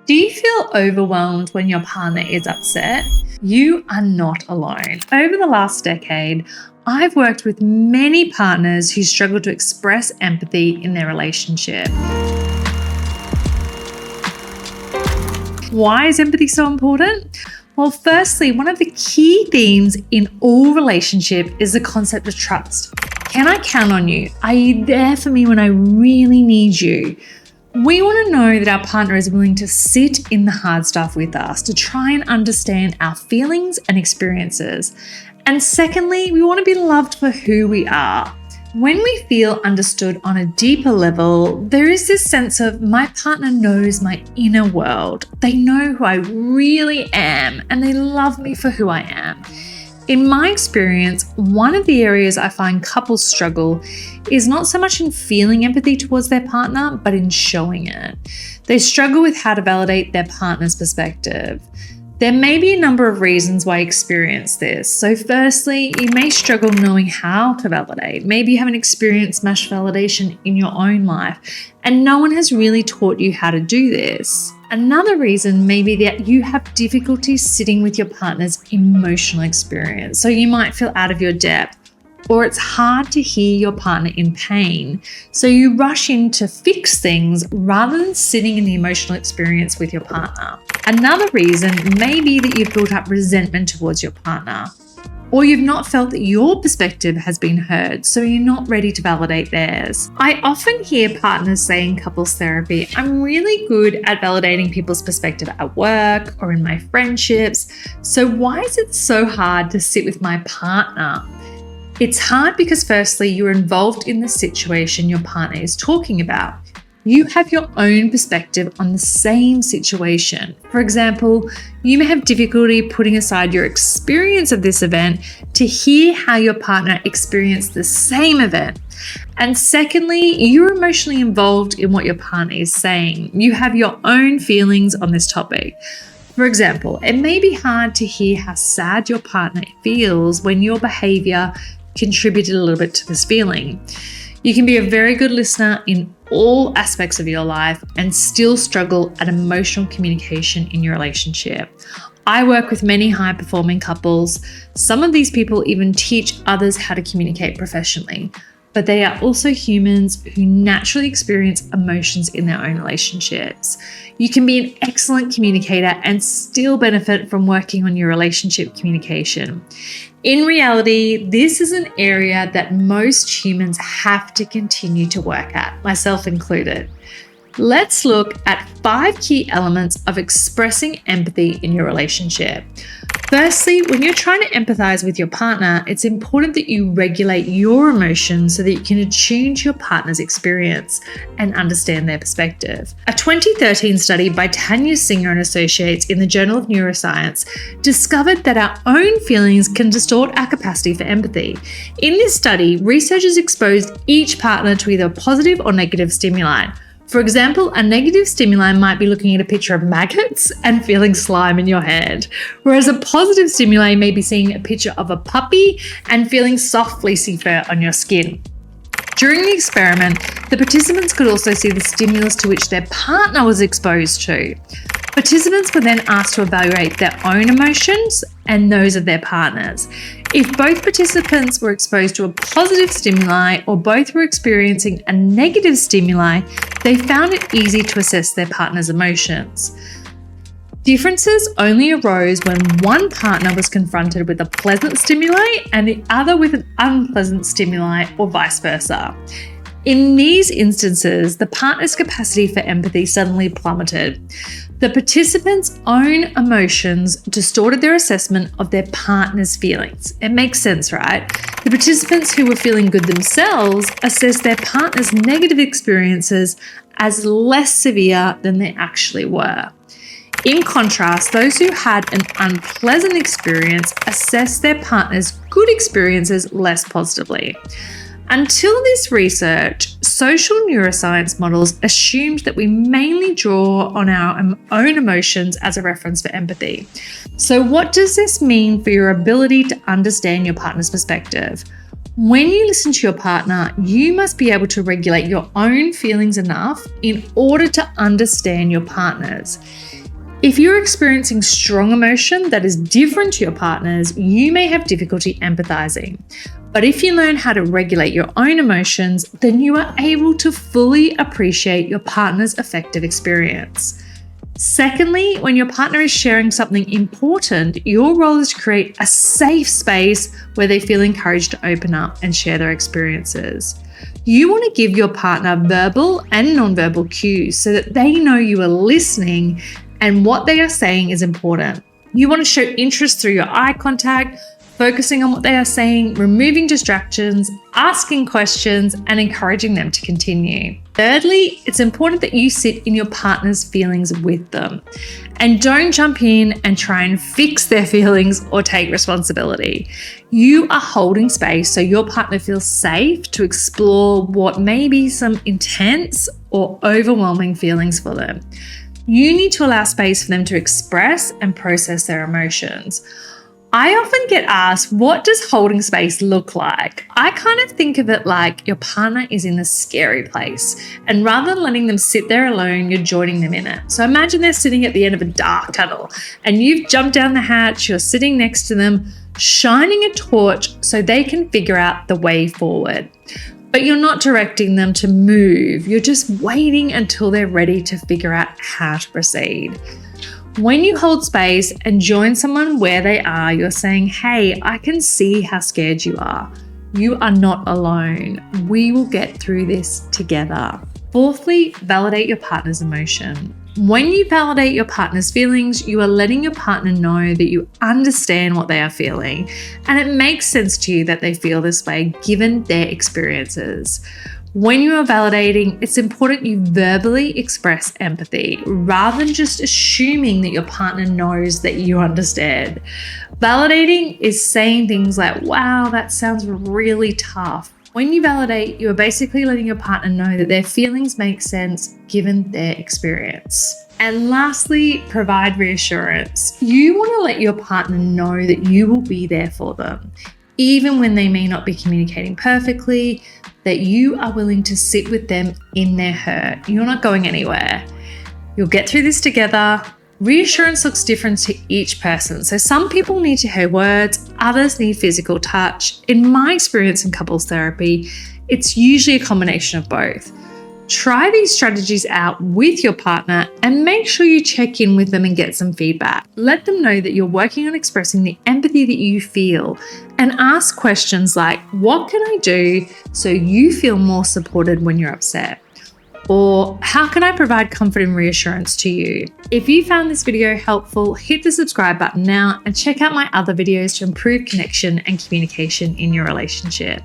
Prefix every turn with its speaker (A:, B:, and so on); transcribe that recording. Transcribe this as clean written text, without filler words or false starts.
A: Do you feel overwhelmed when your partner is upset? You are not alone. Over the last decade, I've worked with many partners who struggle to express empathy in their relationship. Why is empathy so important? Well, firstly, one of the key themes in all relationship is the concept of trust. Can I count on you? Are you there for me when I really need you? We want to know that our partner is willing to sit in the hard stuff with us, to try and understand our feelings and experiences. And secondly, we want to be loved for who we are. When we feel understood on a deeper level, there is this sense of my partner knows my inner world. They know who I really am and they love me for who I am. In my experience, one of the areas I find couples struggle is not so much in feeling empathy towards their partner, but in showing it. They struggle with how to validate their partner's perspective. There may be a number of reasons why you experience this. So firstly, you may struggle knowing how to validate. Maybe you haven't experienced much validation in your own life, and no one has really taught you how to do this. Another reason may be that you have difficulty sitting with your partner's emotional experience. So you might feel out of your depth, or it's hard to hear your partner in pain. So you rush in to fix things rather than sitting in the emotional experience with your partner. Another reason may be that you've built up resentment towards your partner, or you've not felt that your perspective has been heard, so you're not ready to validate theirs. I often hear partners say in couples therapy, I'm really good at validating people's perspective at work or in my friendships, so why is it so hard to sit with my partner? It's hard because firstly, you're involved in the situation your partner is talking about. You have your own perspective on the same situation. For example, you may have difficulty putting aside your experience of this event to hear how your partner experienced the same event. And secondly, you're emotionally involved in what your partner is saying. You have your own feelings on this topic. For example, it may be hard to hear how sad your partner feels when your behavior contributed a little bit to this feeling. You can be a very good listener in all aspects of your life and still struggle at emotional communication in your relationship. I work with many high-performing couples. Some of these people even teach others how to communicate professionally, but they are also humans who naturally experience emotions in their own relationships. You can be an excellent communicator and still benefit from working on your relationship communication. In reality, this is an area that most humans have to continue to work at, myself included. Let's look at 5 key elements of expressing empathy in your relationship. Firstly, when you're trying to empathize with your partner, it's important that you regulate your emotions so that you can attune to your partner's experience and understand their perspective. A 2013 study by Tanya Singer and Associates in the Journal of Neuroscience discovered that our own feelings can distort our capacity for empathy. In this study, researchers exposed each partner to either positive or negative stimuli. For example, a negative stimuli might be looking at a picture of maggots and feeling slime in your hand, whereas a positive stimuli may be seeing a picture of a puppy and feeling soft, fleecy fur on your skin. During the experiment, the participants could also see the stimulus to which their partner was exposed to. Participants were then asked to evaluate their own emotions and those of their partners. If both participants were exposed to a positive stimuli or both were experiencing a negative stimuli, they found it easy to assess their partner's emotions. Differences only arose when one partner was confronted with a pleasant stimuli and the other with an unpleasant stimuli, or vice versa. In these instances, the partner's capacity for empathy suddenly plummeted. The participants' own emotions distorted their assessment of their partner's feelings. It makes sense, right? The participants who were feeling good themselves assessed their partner's negative experiences as less severe than they actually were. In contrast, those who had an unpleasant experience assessed their partner's good experiences less positively. Until this research, so social neuroscience models assumed that we mainly draw on our own emotions as a reference for empathy. So what does this mean for your ability to understand your partner's perspective? When you listen to your partner, you must be able to regulate your own feelings enough in order to understand your partner's. If you're experiencing strong emotion that is different to your partner's, you may have difficulty empathizing. But if you learn how to regulate your own emotions, then you are able to fully appreciate your partner's affective experience. Secondly, when your partner is sharing something important, your role is to create a safe space where they feel encouraged to open up and share their experiences. You want to give your partner verbal and nonverbal cues so that they know you are listening and what they are saying is important. You want to show interest through your eye contact, focusing on what they are saying, removing distractions, asking questions, and encouraging them to continue. Thirdly, it's important that you sit in your partner's feelings with them and don't jump in and try and fix their feelings or take responsibility. You are holding space so your partner feels safe to explore what may be some intense or overwhelming feelings for them. You need to allow space for them to express and process their emotions. I often get asked, what does holding space look like? I kind of think of it like your partner is in a scary place, and rather than letting them sit there alone, you're joining them in it. So imagine they're sitting at the end of a dark tunnel and you've jumped down the hatch, you're sitting next to them, shining a torch so they can figure out the way forward. But you're not directing them to move, you're just waiting until they're ready to figure out how to proceed. When you hold space and join someone where they are, you're saying, hey, I can see how scared you are. You are not alone. We will get through this together. Fourthly, validate your partner's emotion. When you validate your partner's feelings, you are letting your partner know that you understand what they are feeling, and it makes sense to you that they feel this way given their experiences. When you are validating, it's important you verbally express empathy rather than just assuming that your partner knows that you understand. Validating is saying things like, wow, that sounds really tough. When you validate, you are basically letting your partner know that their feelings make sense given their experience. And lastly, provide reassurance. You want to let your partner know that you will be there for them, even when they may not be communicating perfectly, that you are willing to sit with them in their hurt. You're not going anywhere. You'll get through this together. Reassurance looks different to each person. So some people need to hear words, others need physical touch. In my experience in couples therapy, it's usually a combination of both. Try these strategies out with your partner and make sure you check in with them and get some feedback. Let them know that you're working on expressing the empathy that you feel, and ask questions like, what can I do so you feel more supported when you're upset? Or how can I provide comfort and reassurance to you? If you found this video helpful, hit the subscribe button now and check out my other videos to improve connection and communication in your relationship.